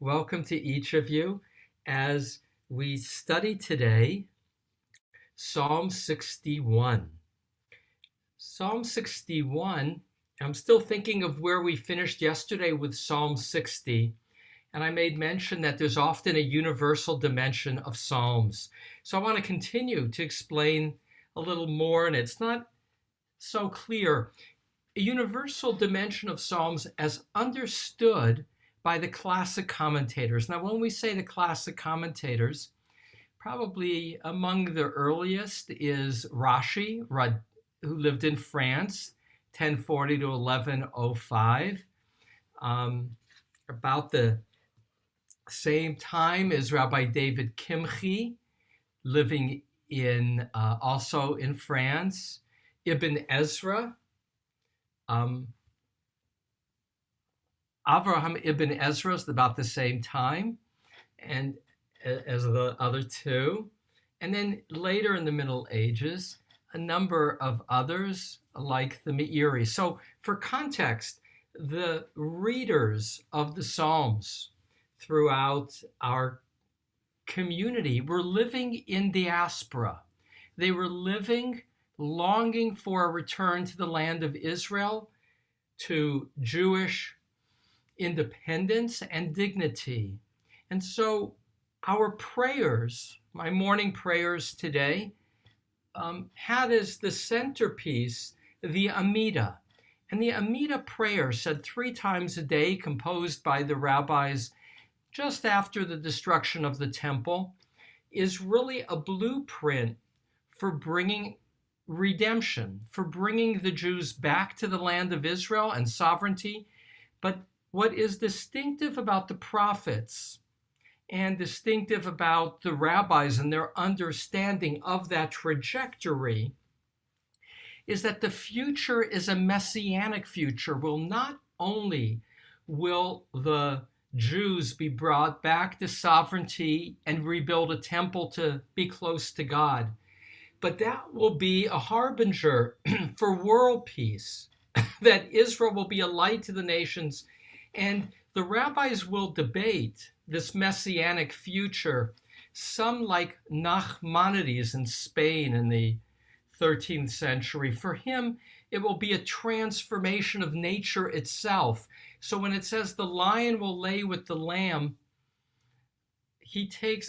Welcome to each of you as we study today Psalm 61. Psalm 61, I'm still thinking of where we finished yesterday with Psalm 60, and I made mention that there's often a universal dimension of Psalms. So I want to continue to explain a little more, and it's not so clear. A universal dimension of Psalms as understood by the classic commentators. Now, when we say the classic commentators, probably among the earliest is Rashi, who lived in France, 1040 to 1105. About the same time is Rabbi David Kimchi, living also in France. Ibn Ezra, Avraham ibn Ezra is about the same time, and as the other two. And then later in the Middle Ages, a number of others like the Meiri. So for context, the readers of the Psalms throughout our community were living in diaspora. They were living, longing for a return to the land of Israel, to Jewish independence and dignity. And so our prayers, my morning prayers today, had as the centerpiece the Amidah. And the Amidah prayer, said 3 times a day, composed by the rabbis just after the destruction of the temple, is really a blueprint for bringing redemption, for bringing the Jews back to the land of Israel and sovereignty. But what is distinctive about the prophets and distinctive about the rabbis and their understanding of that trajectory is that the future is a messianic future. Not only will the Jews be brought back to sovereignty and rebuild a temple to be close to God, but that will be a harbinger for world peace, that Israel will be a light to the nations. And the rabbis will debate this messianic future. Some, like Nachmanides in Spain in the 13th century, for him, it will be a transformation of nature itself. So when it says the lion will lay with the lamb,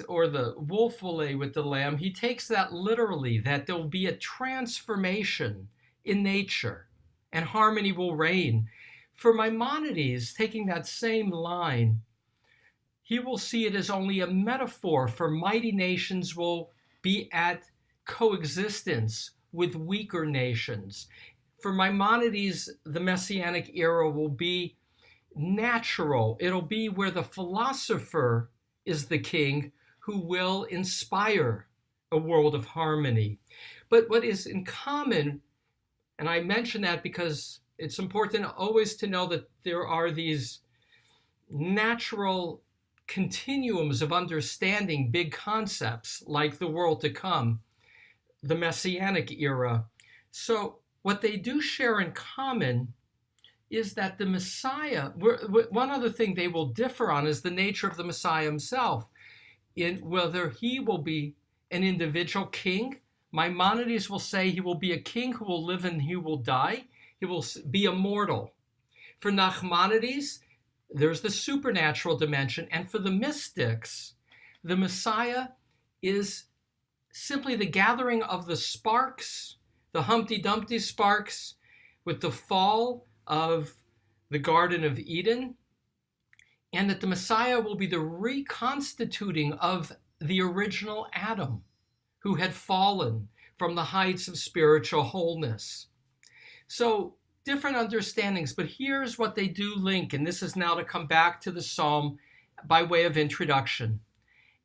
or the wolf will lay with the lamb, he takes that literally, that there will be a transformation in nature and harmony will reign. For Maimonides, taking that same line, he will see it as only a metaphor for mighty nations will be at coexistence with weaker nations. For Maimonides, the Messianic era will be natural. It'll be where the philosopher is the king who will inspire a world of harmony. But what is in common, and I mention that because it's important always to know that there are these natural continuums of understanding big concepts like the world to come, the Messianic era. So what they do share in common is that the Messiah, one other thing they will differ on is the nature of the Messiah himself, in whether he will be an individual king. Maimonides will say he will be a king who will live and he will die. He will be immortal. For Nachmanides, there's the supernatural dimension. And for the mystics, the Messiah is simply the gathering of the sparks, the Humpty Dumpty sparks, with the fall of the Garden of Eden, and that the Messiah will be the reconstituting of the original Adam, who had fallen from the heights of spiritual wholeness. So different understandings, but here's what they do link, and this is now to come back to the Psalm by way of introduction.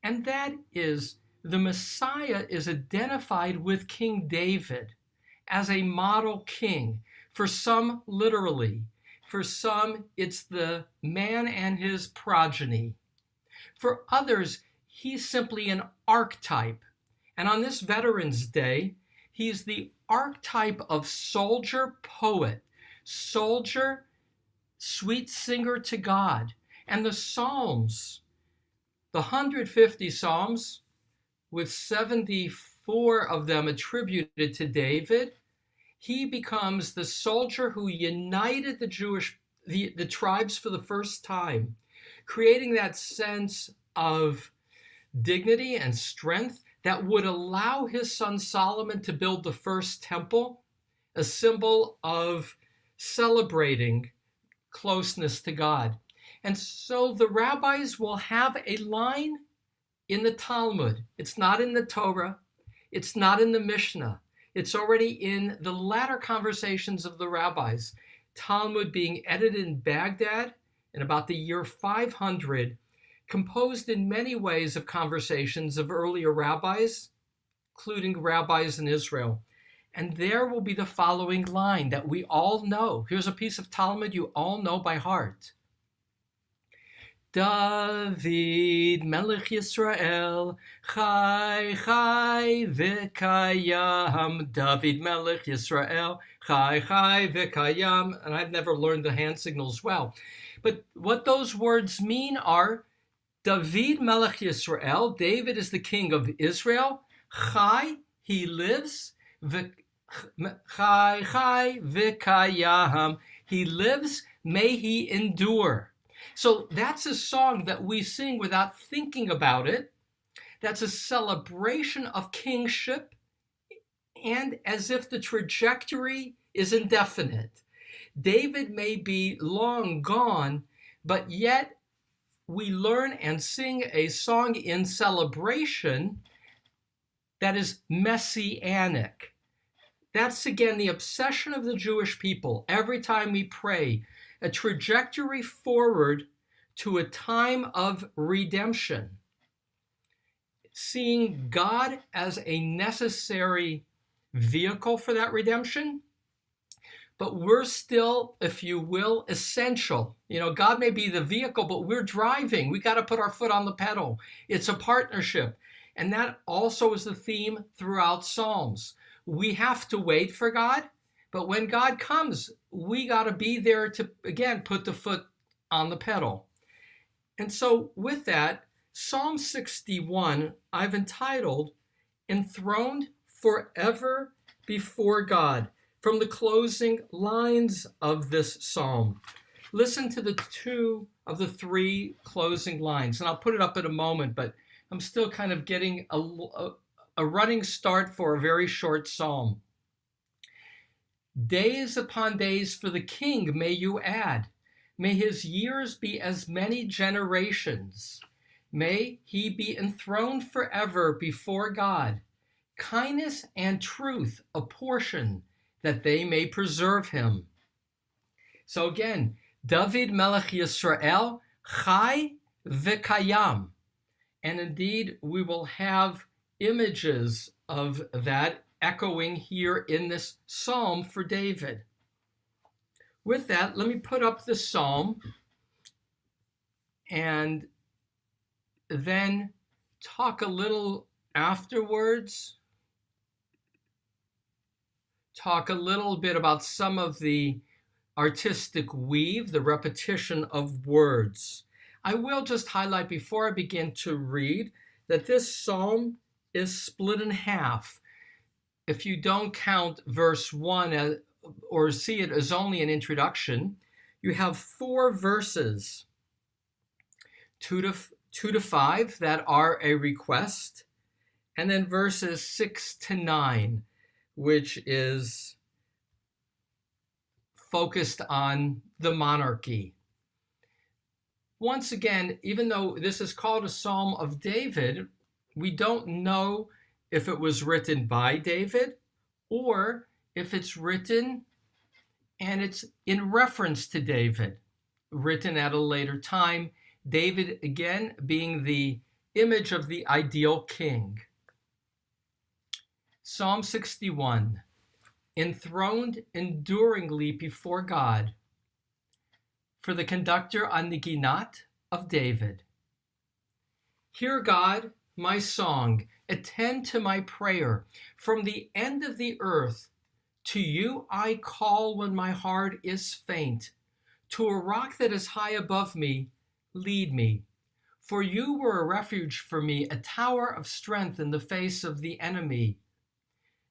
And that is the Messiah is identified with King David as a model king. For some, literally. For some, it's the man and his progeny. For others, he's simply an archetype. And on this Veterans Day, he's the archetype of soldier poet, soldier, sweet singer to God. And the Psalms, the 150 Psalms, with 74 of them attributed to David, he becomes the soldier who united the tribes for the first time, creating that sense of dignity and strength that would allow his son Solomon to build the first temple, a symbol of celebrating closeness to God. And so the rabbis will have a line in the Talmud. It's not in the Torah. It's not in the Mishnah. It's already in the latter conversations of the rabbis. Talmud being edited in Baghdad in about the year 500, composed in many ways of conversations of earlier rabbis, including rabbis in Israel. And there will be the following line that we all know. Here's a piece of Talmud you all know by heart. David Melech Yisrael, Chai Chai V'Kayam. David Melech Yisrael, Chai Chai V'Kayam. And I've never learned the hand signals well. But what those words mean are, David Melech Yisrael, David is the king of Israel. Chai, he lives. Chai Chai V'Kayam, he lives, may he endure. So that's a song that we sing without thinking about it. That's a celebration of kingship, and as if the trajectory is indefinite. David may be long gone, but yet we learn and sing a song in celebration that is messianic. That's again the obsession of the Jewish people. Every time we pray, a trajectory forward to a time of redemption, seeing God as a necessary vehicle for that redemption, but we're still, if you will, essential. God may be the vehicle, but we're driving. We got to put our foot on the pedal. It's a partnership. And that also is the theme throughout Psalms. We have to wait for God, but when God comes, we got to be there to, again, put the foot on the pedal. And so with that, Psalm 61, I've entitled, Enthroned Forever Before God, from the closing lines of this psalm. Listen to the two of the three closing lines, and I'll put it up in a moment, but I'm still kind of getting a running start for a very short psalm. Days upon days for the king may you add. May his years be as many generations. May he be enthroned forever before God. Kindness and truth apportion, that they may preserve him. So again, David Melech Yisrael, Chai V'Kayam. And indeed, we will have images of that echoing here in this psalm for David. With that, let me put up the psalm and then talk a little afterwards, talk a little bit about some of the artistic weave, the repetition of words. I will just highlight before I begin to read that this psalm is split in half. If you don't count verse 1 or see it as only an introduction, you have 4 verses, 2 to 5 that are a request, and then verses 6 to 9, which is focused on the monarchy. Once again, even though this is called a Psalm of David, we don't know if it was written by David or if it's written and it's in reference to David, written at a later time. David, again, being the image of the ideal king. Psalm 61, enthroned enduringly before God, for the conductor on the Ginat of David. Hear, God, my song, attend to my prayer. From the end of the earth, to you I call when my heart is faint. To a rock that is high above me, lead me. For you were a refuge for me, a tower of strength in the face of the enemy.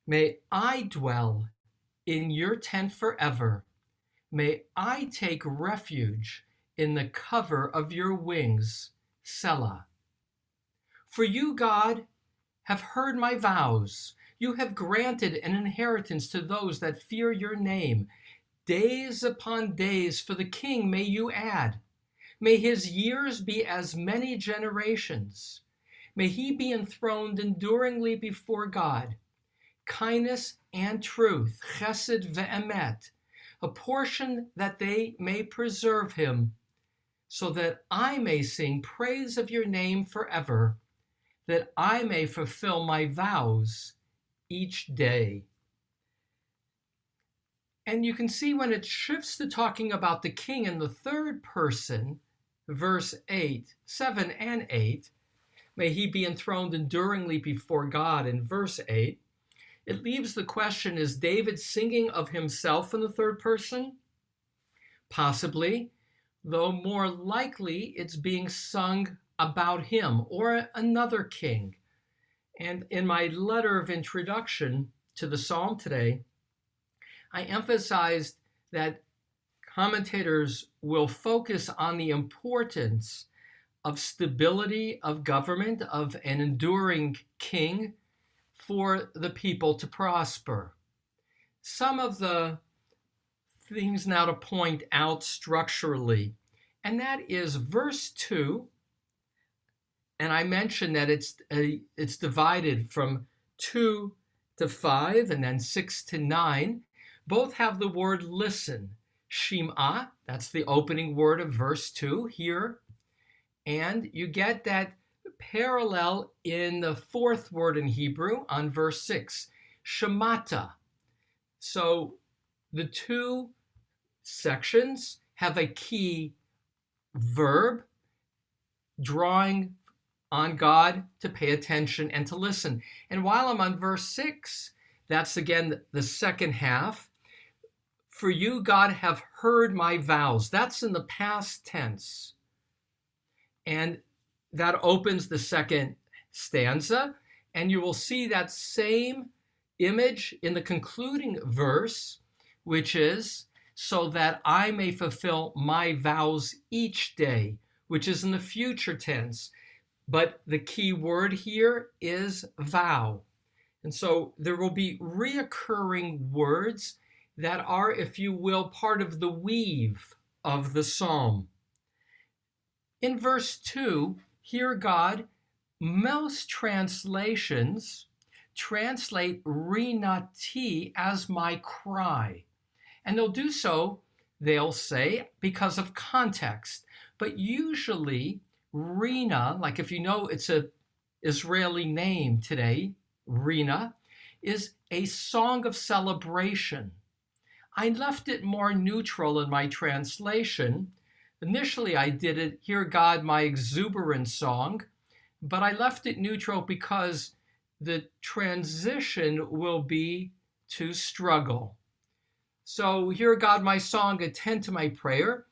May I dwell in your tent forever. May I take refuge in the cover of your wings, Selah. For you, God, have heard my vows. You have granted an inheritance to those that fear your name. Days upon days for the king may you add. May his years be as many generations. May he be enthroned enduringly before God. Kindness and truth, chesed ve'emet, a portion that they may preserve him, so that I may sing praise of your name forever, that I may fulfill my vows each day. And you can see when it shifts to talking about the king in the third person, verse 7 and 8, may he be enthroned enduringly before God in verse 8, it leaves the question, is David singing of himself in the third person? Possibly, though more likely it's being sung about him or another king. And in my letter of introduction to the psalm today, I emphasized that commentators will focus on the importance of stability of government, of an enduring king for the people to prosper. Some of the things now to point out structurally, and that is verse 2, and I mentioned that it's divided from 2 to 5 and then 6 to 9. Both have the word listen. Shim'ah, that's the opening word of verse 2 here. And you get that parallel in the fourth word in Hebrew on verse 6, Shemata. So the two sections have a key verb drawing on God to pay attention and to listen. And while I'm on verse 6, that's again the second half. For you, God, have heard my vows. That's in the past tense. And that opens the second stanza. And you will see that same image in the concluding verse, which is, so that I may fulfill my vows each day, which is in the future tense. But the key word here is vow. And so there will be reoccurring words that are, if you will, part of the weave of the psalm. In verse 2, here God, most translations translate rinati as my cry. And they'll do so, they'll say, because of context. But usually, Rina, like if you know it's an Israeli name today, Rina, is a song of celebration. I left it more neutral in my translation. Initially, I did it, Hear God, my exuberant song, but I left it neutral because the transition will be to struggle. So, Hear God, my song, attend to my prayer.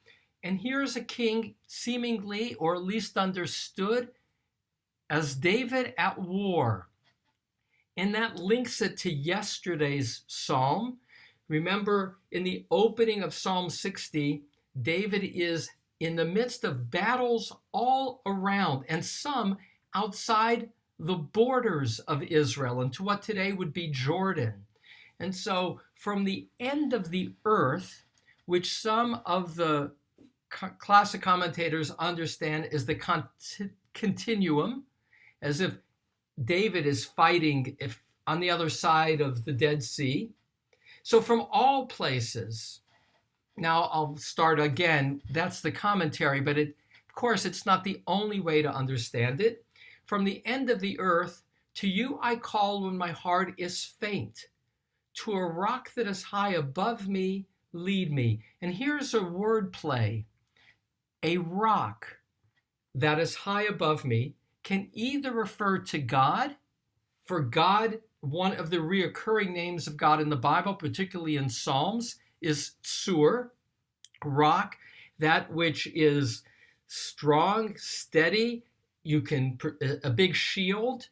And here's a king seemingly, or at least understood, as David at war. And that links it to yesterday's psalm. Remember, in the opening of Psalm 60, David is in the midst of battles all around, and some outside the borders of Israel, into what today would be Jordan. And so from the end of the earth, which some of the classic commentators understand is the continuum, as if David is fighting on the other side of the Dead Sea. So from all places, now I'll start again, that's the commentary, but of course it's not the only way to understand it. From the end of the earth, to you I call when my heart is faint. To a rock that is high above me, lead me. And here's a word play. A rock that is high above me can either refer to God, for God, one of the reoccurring names of God in the Bible, particularly in Psalms, is Tsur, rock, that which is strong, steady. You can, a big shield.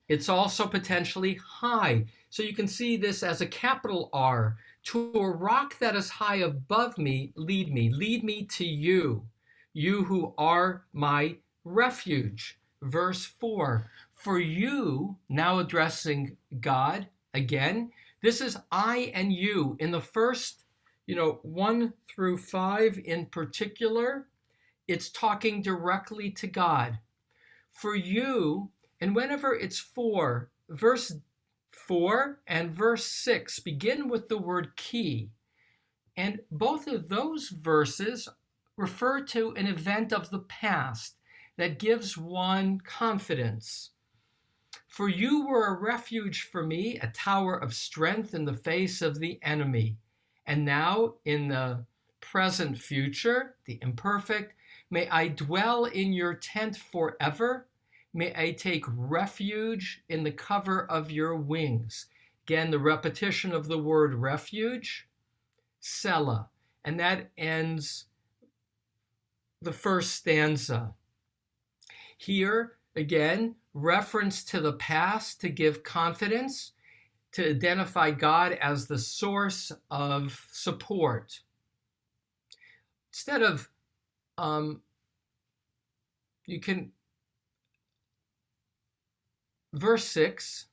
It's also potentially high. So you can see this as a capital R. To a rock that is high above me, lead me. Lead me to you, you who are my refuge. Verse 4, for you, now addressing God again, this is I and you. In the first, 1 through 5 in particular, it's talking directly to God. For you, and whenever it's for, verse 4 and verse 6 begin with the word key. And both of those verses refer to an event of the past that gives one confidence. For you were a refuge for me, a tower of strength in the face of the enemy. And now in the present future, the imperfect, may I dwell in your tent forever. May I take refuge in the cover of your wings. Again, the repetition of the word refuge, Selah. And that ends the first stanza. Here, again, reference to the past to give confidence, to identify God as the source of support. Instead of, verse 6,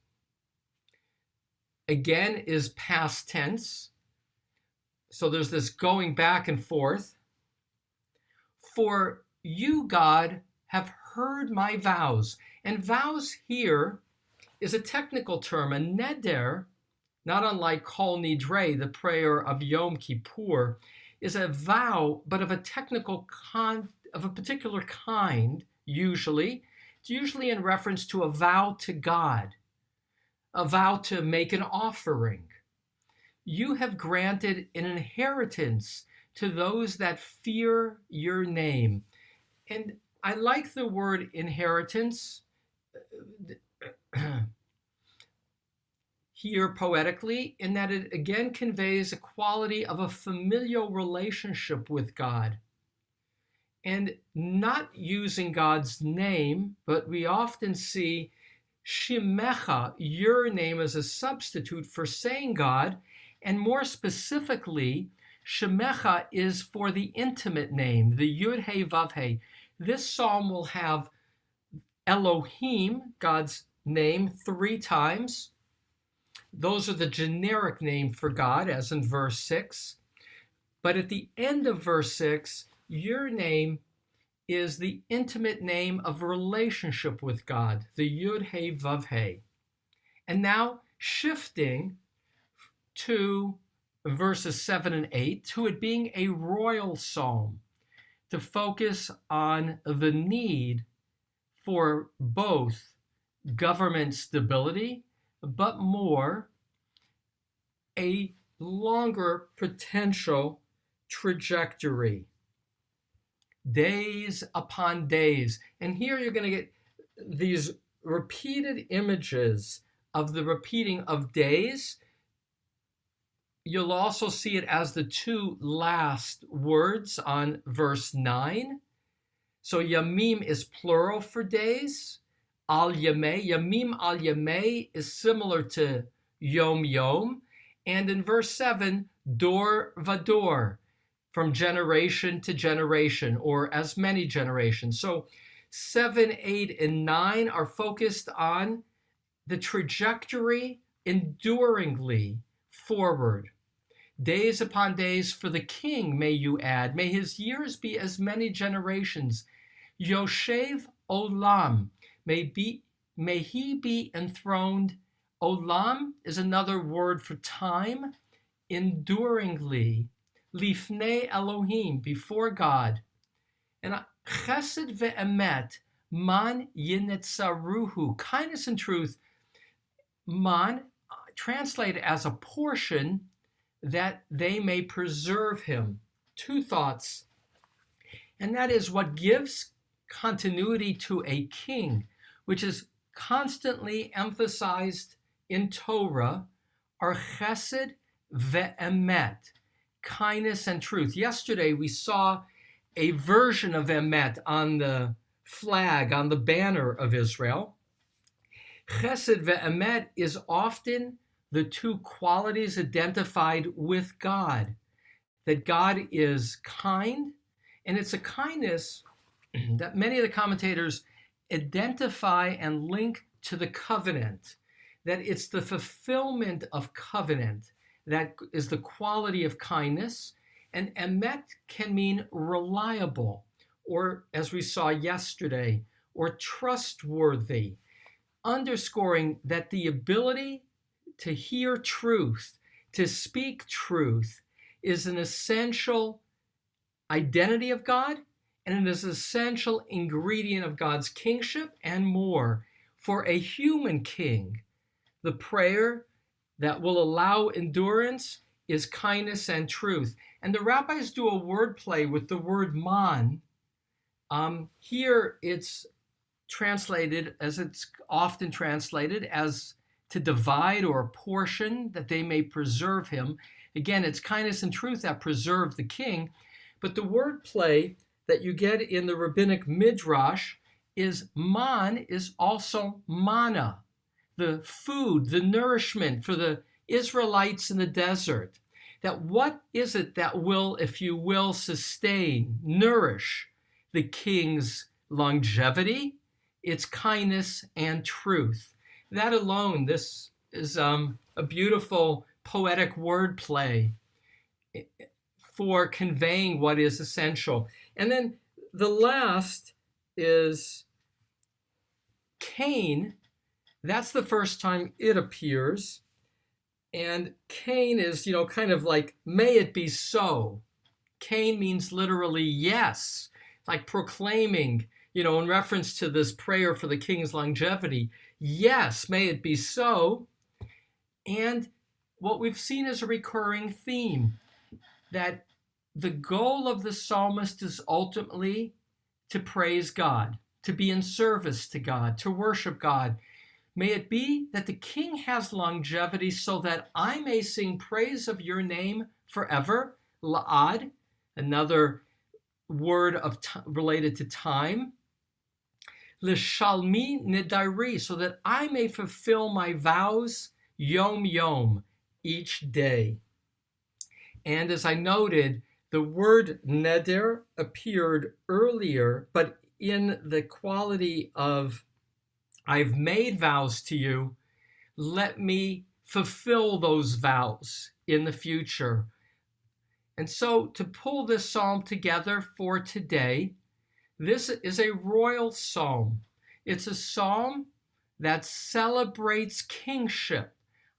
again, is past tense. So there's this going back and forth. For you, God, have heard my vows. And vows here is a technical term. A neder, not unlike Kol Nidre, the prayer of Yom Kippur, is a vow, but of a of a particular kind, usually. It's usually in reference to a vow to God, a vow to make an offering. You have granted an inheritance to those that fear your name. And I like the word inheritance here poetically, in that it again conveys a quality of a familial relationship with God. And not using God's name, but we often see Shimecha, your name, as a substitute for saying God. And more specifically, Shemecha is for the intimate name, the Yud He Vav He. This psalm will have Elohim, God's name, 3 times. Those are the generic name for God, as in verse 6. But at the end of verse 6, your name is the intimate name of relationship with God, the Yud He Vav He. And now shifting to verses 7 and 8, to it being a royal psalm, to focus on the need for both government stability, but more, a longer potential trajectory. Days upon days. And here you're going to get these repeated images of the repeating of days. You'll also see it as the 2 last words on verse 9. So yamim is plural for days. Al yamei, yamim al yamei is similar to yom yom. And in verse 7, dor vador, from generation to generation, or as many generations. So 7, 8, and 9 are focused on the trajectory enduringly forward. Days upon days for the king, may you add. May his years be as many generations. Yoshev olam, may he be enthroned. Olam is another word for time. Enduringly, lifnei Elohim, before God. And chesed ve'emet, man yinetzaruhu, kindness and truth, man, translated as a portion, that they may preserve him. 2 thoughts. And that is what gives continuity to a king, which is constantly emphasized in Torah, are chesed ve'emet, kindness and truth. Yesterday we saw a version of emet on the flag, on the banner of Israel. Chesed ve'emet is often the two qualities identified with God, that God is kind, and it's a kindness that many of the commentators identify and link to the covenant, that it's the fulfillment of covenant that is the quality of kindness. And emet can mean reliable, or as we saw yesterday, or trustworthy, underscoring that the ability to hear truth, to speak truth, is an essential identity of God, and it is an essential ingredient of God's kingship and more. For a human king, the prayer that will allow endurance is kindness and truth. And the rabbis do a wordplay with the word man. Here it's translated, as it's often translated, as to divide or portion, that they may preserve him. Again, it's kindness and truth that preserve the king. But the wordplay that you get in the rabbinic midrash is man is also manna, the food, the nourishment for the Israelites in the desert. That what is it that will, if you will, sustain, nourish the king's longevity? It's kindness and truth. That alone, this is a beautiful poetic wordplay for conveying what is essential. And then the last is Cain. That's the first time it appears. And Cain is, kind of like, may it be so. Cain means literally yes, like proclaiming, in reference to this prayer for the king's longevity. Yes, may it be so. And what we've seen is a recurring theme, that the goal of the psalmist is ultimately to praise God, to be in service to God, to worship God. May it be that the king has longevity so that I may sing praise of your name forever. La'ad, another word related to time. L'shalmi nedari, so that I may fulfill my vows yom yom, each day. And as I noted, the word neder appeared earlier, but in the quality of I've made vows to you, let me fulfill those vows in the future. And so to pull this psalm together for today, this is a royal psalm. It's a psalm that celebrates kingship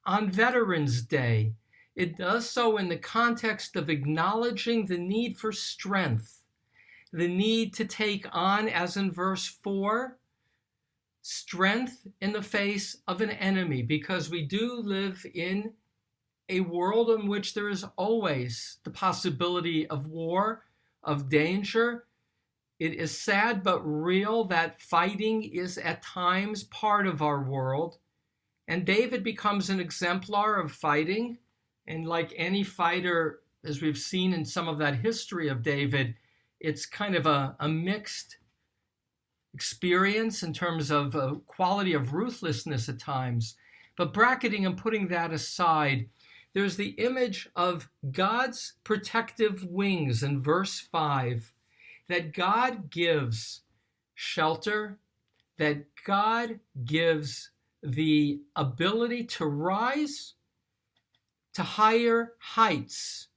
on Veterans Day. It does so in the context of acknowledging the need for strength, the need to take on, as in verse 4, strength in the face of an enemy, because we do live in a world in which there is always the possibility of war, of danger. It is sad but real that fighting is at times part of our world. And David becomes an exemplar of fighting. And like any fighter, as we've seen in some of that history of David, it's kind of a mixed experience in terms of quality of ruthlessness at times. But bracketing and putting that aside, there's the image of God's protective wings in verse 5, that God gives shelter, that God gives the ability to rise to higher heights,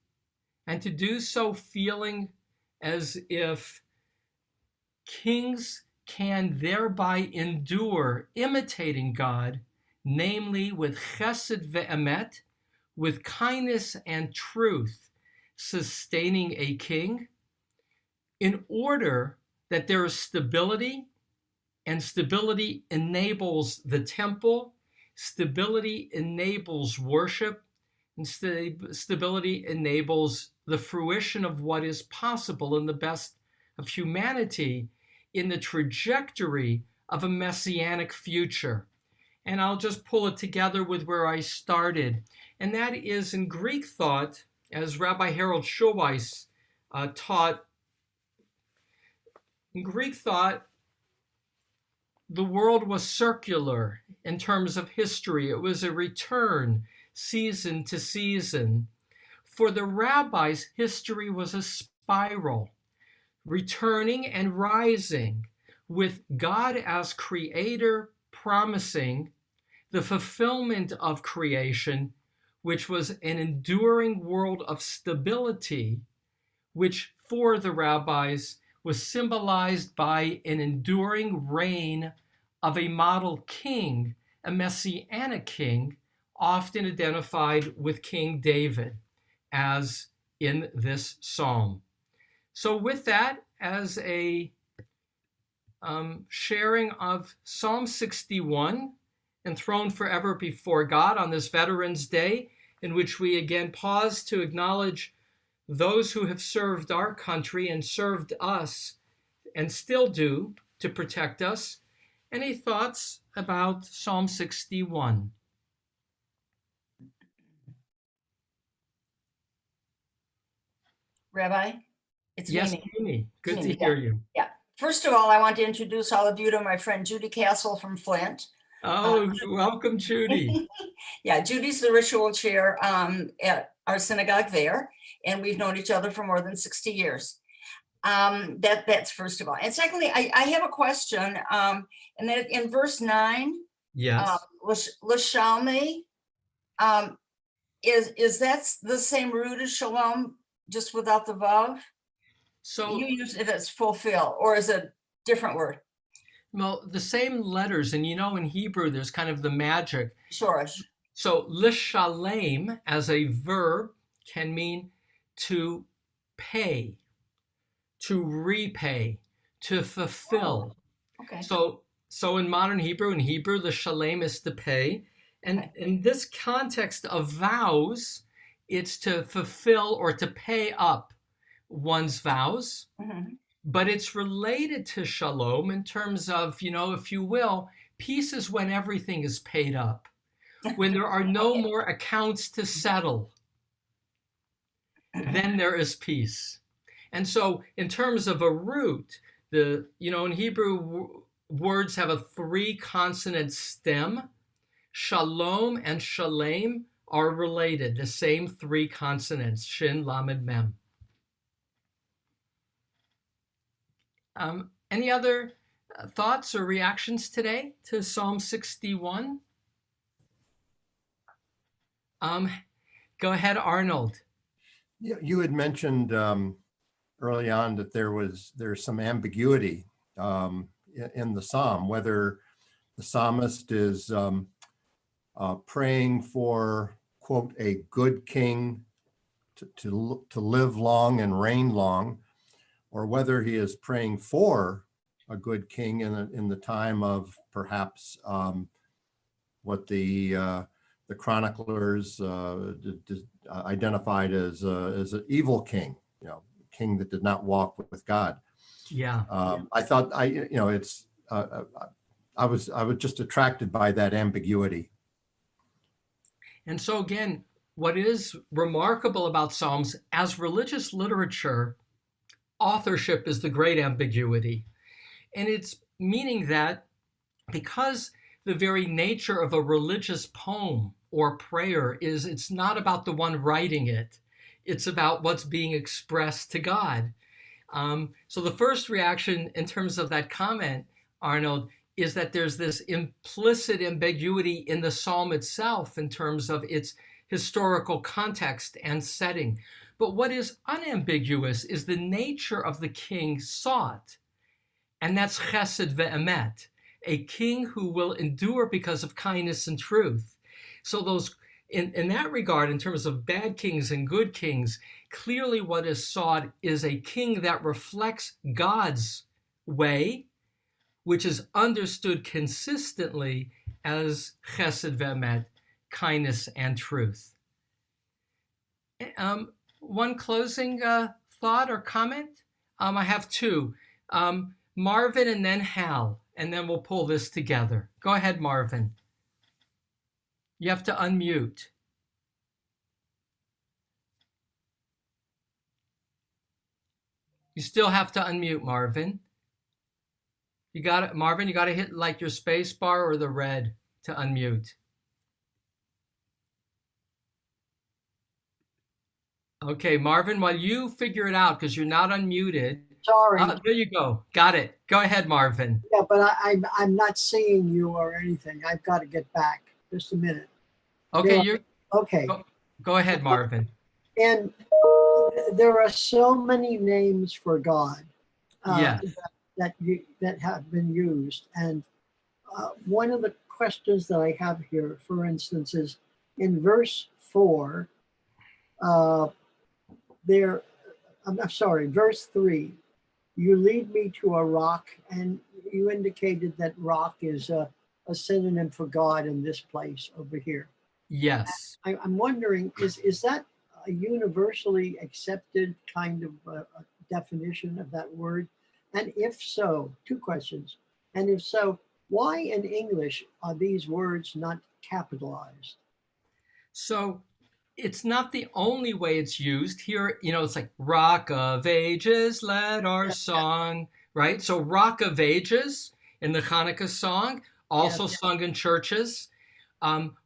and to do so feeling as if kings can thereby endure imitating God, namely with chesed ve'emet, with kindness and truth, sustaining a king, in order that there is stability, and stability enables the temple, stability enables worship, and stability enables the fruition of what is possible in the best of humanity in the trajectory of a messianic future. And I'll just pull it together with where I started. And that is in Greek thought, as Rabbi Harold Schulweis taught In Greek thought, the world was circular in terms of history. It was a return season to season. For the rabbis, history was a spiral, returning and rising, with God as creator promising the fulfillment of creation, which was an enduring world of stability, which for the rabbis was symbolized by an enduring reign of a model king, a messianic king, often identified with King David, as in this psalm. So, with that, as a sharing of Psalm 61, Enthroned Forever Before God, on this Veterans Day, in which we again pause to acknowledge those who have served our country and served us and still do to protect us. Any thoughts about Psalm 61? Rabbi, it's Yes, Mimi. Mimi. Good Mimi, to hear you. Yeah. First of all, I want to introduce all of you to my friend Judy Castle from Flint. Oh, welcome, Judy. Yeah, Judy's the ritual chair at our synagogue there, and we've known each other for more than 60 years. That's first of all. And secondly, I have a question. And then in verse 9, Yes. L'shalmei, is that the same root as shalom, just without the vav? So you use it as fulfill, or is it a different word? well, the same letters, and in Hebrew, there's kind of the magic. Sure. So lishalem as a verb can mean to pay, to repay, to fulfill. Oh, okay. So in modern Hebrew, the shalem is to pay. And Okay. in this context of vows, it's to fulfill or to pay up one's vows. Mm-hmm. But it's related to shalom in terms of, if you will, peace is when everything is paid up, when there are no more accounts to settle, then there is peace. And so in terms of a root, in Hebrew, words have a 3-consonant stem. Shalom and shalem are related, the same 3 consonants, shin, lamed, mem. Any other thoughts or reactions today to Psalm 61? Go ahead, Arnold. You had mentioned early on that there's some ambiguity in the psalm, whether the psalmist is praying for, quote, a good king to live long and reign long, or whether he is praying for a good king in the time of perhaps what the chroniclers identified as an evil king, king that did not walk with God. Yeah. I thought it's I was just attracted by that ambiguity. And so again, what is remarkable about Psalms as religious literature, authorship is the great ambiguity. And it's meaning that because the very nature of a religious poem or prayer is it's not about the one writing it, it's about what's being expressed to God. So the first reaction in terms of that comment, Arnold, is that there's this implicit ambiguity in the psalm itself in terms of its historical context and setting. But what is unambiguous is the nature of the king sought. And that's chesed ve'emet, a king who will endure because of kindness and truth. So those, in that regard, in terms of bad kings and good kings, clearly what is sought is a king that reflects God's way, which is understood consistently as chesed ve'emet, kindness and truth. One closing thought or comment? I have 2. Marvin and then Hal, and then we'll pull this together. Go ahead, Marvin. You have to unmute. You still have to unmute, Marvin. You got it, Marvin. You got to hit like your space bar or the red to unmute. Okay, Marvin, while you figure it out, because you're not unmuted. Sorry. There you go. Got it. Go ahead, Marvin. Yeah, but I'm not seeing you or anything. I've got to get back. Just a minute. Okay, Yeah. you're Okay. go ahead, Marvin. And there are so many names for God Yes. that have been used. And one of the questions that I have here, for instance, is in verse 4, I'm sorry, verse 3, you lead me to a rock, and you indicated that rock is a synonym for God in this place over here. Yes. I'm wondering, is that a universally accepted kind of definition of that word? And if so, two questions. And if so, why in English are these words not capitalized? So it's not the only way it's used here. It's like Rock of Ages, let our song, right? So Rock of Ages in the Hanukkah song, also sung in churches.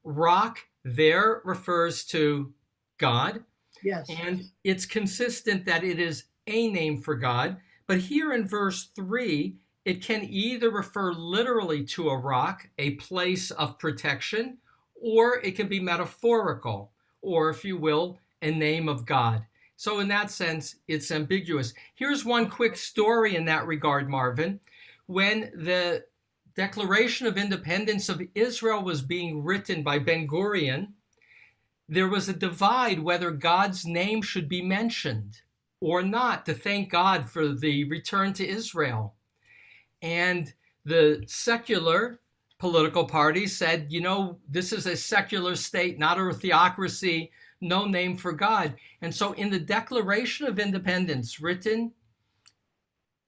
Rock there refers to God. Yes. And it's consistent that it is a name for God. But here in verse 3, it can either refer literally to a rock, a place of protection, or it can be metaphorical, or if you will, a name of God. So in that sense, it's ambiguous. Here's one quick story in that regard, Marvin. When the Declaration of Independence of Israel was being written by Ben-Gurion, there was a divide whether God's name should be mentioned or not to thank God for the return to Israel. And the secular political parties said, this is a secular state, not a theocracy, no name for God. And so in the Declaration of Independence, written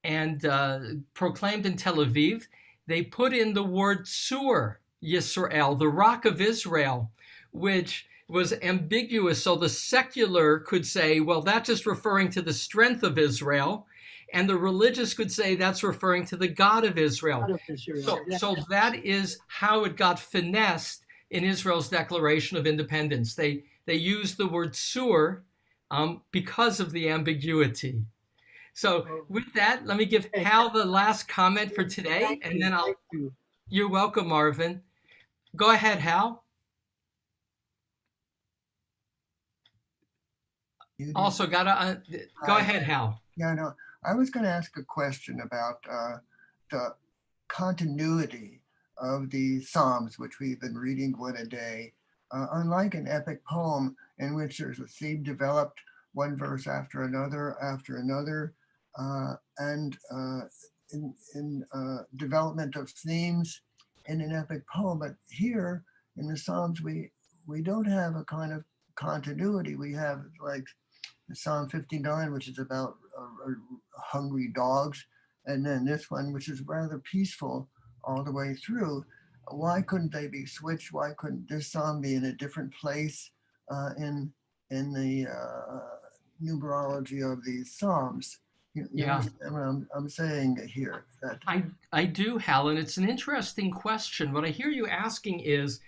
and proclaimed in Tel Aviv, they put in the word Sur Yisrael, the rock of Israel, which was ambiguous. So the secular could say, well, that's just referring to the strength of Israel. And the religious could say that's referring to the God of Israel. God of Israel. So that is how it got finessed in Israel's Declaration of Independence. They used the word Sur because of the ambiguity. So with that, let me give Hal the last comment for today, and then You're welcome, Marvin. Go ahead, Hal. Also, go ahead, Hal. Yeah, no, I was going to ask a question about the continuity of the Psalms, which we've been reading one a day. Unlike an epic poem in which there's a theme developed one verse after another, and in development of themes in an epic poem, but here in the Psalms we don't have a kind of continuity. We have like Psalm 59, which is about hungry dogs, and then this one, which is rather peaceful all the way through. Why couldn't they be switched? Why couldn't this psalm be in a different place in the numerology of these psalms? You understand what I'm saying here? That I do, Hal, and it's an interesting question. What I hear you asking is,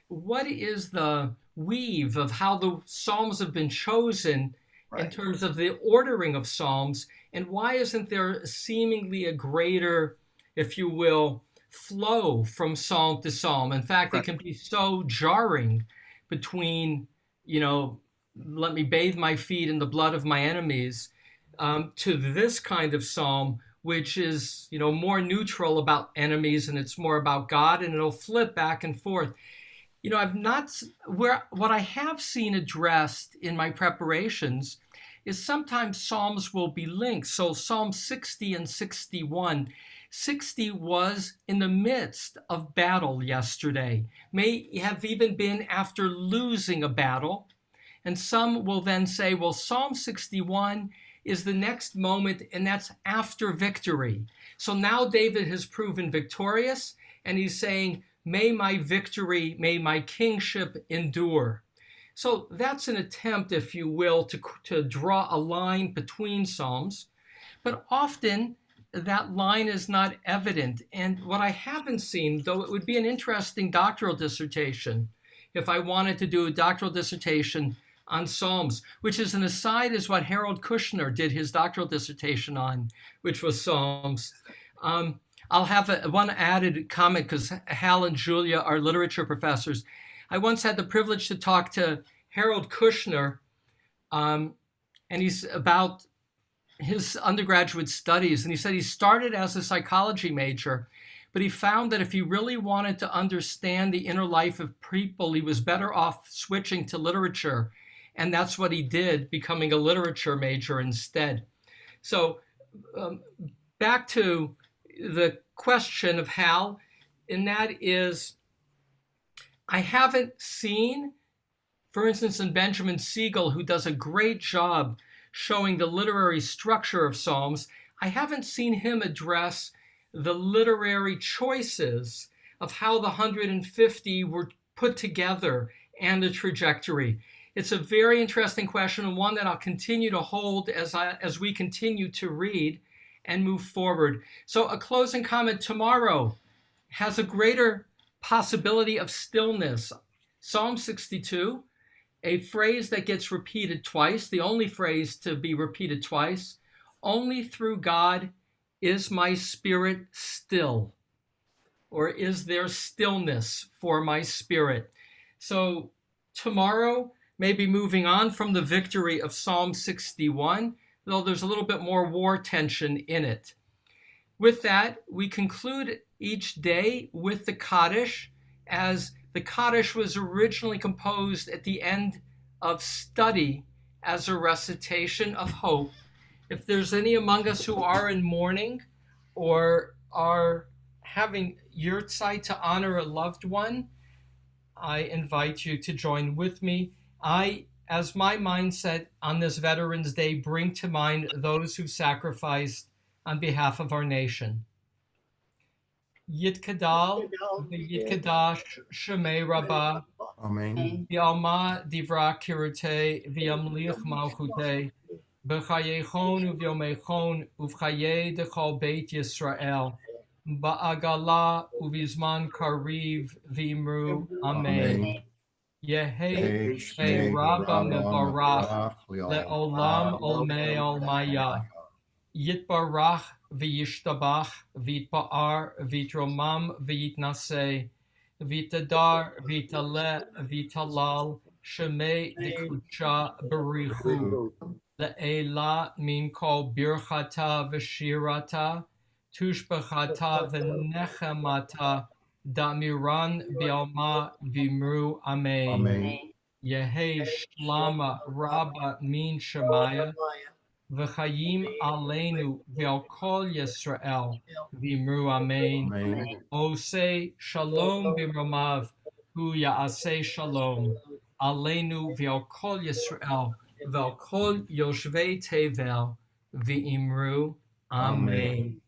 what is the weave of how the psalms have been chosen in terms of the ordering of psalms, and why isn't there seemingly a greater, if you will, flow from psalm to psalm? In fact, it can be so jarring between, let me bathe my feet in the blood of my enemies, to this kind of psalm, which is, more neutral about enemies, and it's more about God, and it'll flip back and forth. What I have seen addressed in my preparations is sometimes psalms will be linked. So Psalm 60 and 61. 60 was in the midst of battle yesterday, may have even been after losing a battle. And some will then say, well, Psalm 61 is the next moment, and that's after victory. So now David has proven victorious, and he's saying, may my victory, may my kingship endure. So that's an attempt, if you will, to draw a line between psalms. But often that line is not evident. And what I haven't seen, though it would be an interesting doctoral dissertation, if I wanted to do a doctoral dissertation on Psalms, which is an aside is what Harold Kushner did his doctoral dissertation on, which was Psalms. I'll have one added comment because Hal and Julia are literature professors. I once had the privilege to talk to Harold Kushner, and he's about his undergraduate studies. And he said he started as a psychology major, but he found that if he really wanted to understand the inner life of people, he was better off switching to literature. And that's what he did, becoming a literature major instead. So back to the question of Hal, and that is, I haven't seen, for instance, in Benjamin Siegel, who does a great job showing the literary structure of Psalms, I haven't seen him address the literary choices of how the 150 were put together and the trajectory. It's a very interesting question, and one that I'll continue to hold as we continue to read and move forward. So a closing comment: tomorrow has a greater possibility of stillness. Psalm 62, a phrase that gets repeated twice, the only phrase to be repeated twice: only through God is my spirit still, or is there stillness for my spirit? So tomorrow, maybe moving on from the victory of Psalm 61, though there's a little bit more war tension in it. With that, we conclude each day with the Kaddish, as the Kaddish was originally composed at the end of study as a recitation of hope. If there's any among us who are in mourning or are having yurtzeit to honor a loved one, I invite you to join with me. I, as my mindset on this Veterans Day, bring to mind those who sacrificed on behalf of our nation. Yitkadal, Yitkadash, Shemei Rabbah, Amen. V'alma divra kirute, v'yamlich malchute, b'chayechon uvyomechon, uvchaye dechol beit Yisrael, ba'agala uvizman kariv v'imru Amen. Yehi Shmei Rabba Mevarach Le'olam Olmei Olmaya. Yitbarach v'yishtabach v'yitpa'ar v'yitromam v'yitnaseh v'yitadar v'yitaleh v'yitalal shemei dekucha berichu le'ela min kol birchata v'shirata tushbachata v'nechemata damiran bi'alma v'imru Amen. Amen. Yehi shlama rabba min shemaya V'chayim aleinu ve'al kol Yisrael v'imru Amen. Amen. Osei shalom b'mamav hu ya'aseh shalom aleinu ve'al kol Yisrael ve'al kol yoshvei tevel v'imru Amen.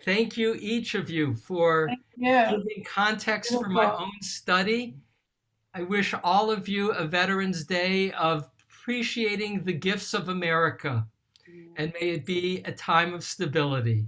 Thank you, each of you, for giving context for my own study. I wish all of you a Veterans Day of appreciating the gifts of America. And may it be a time of stability.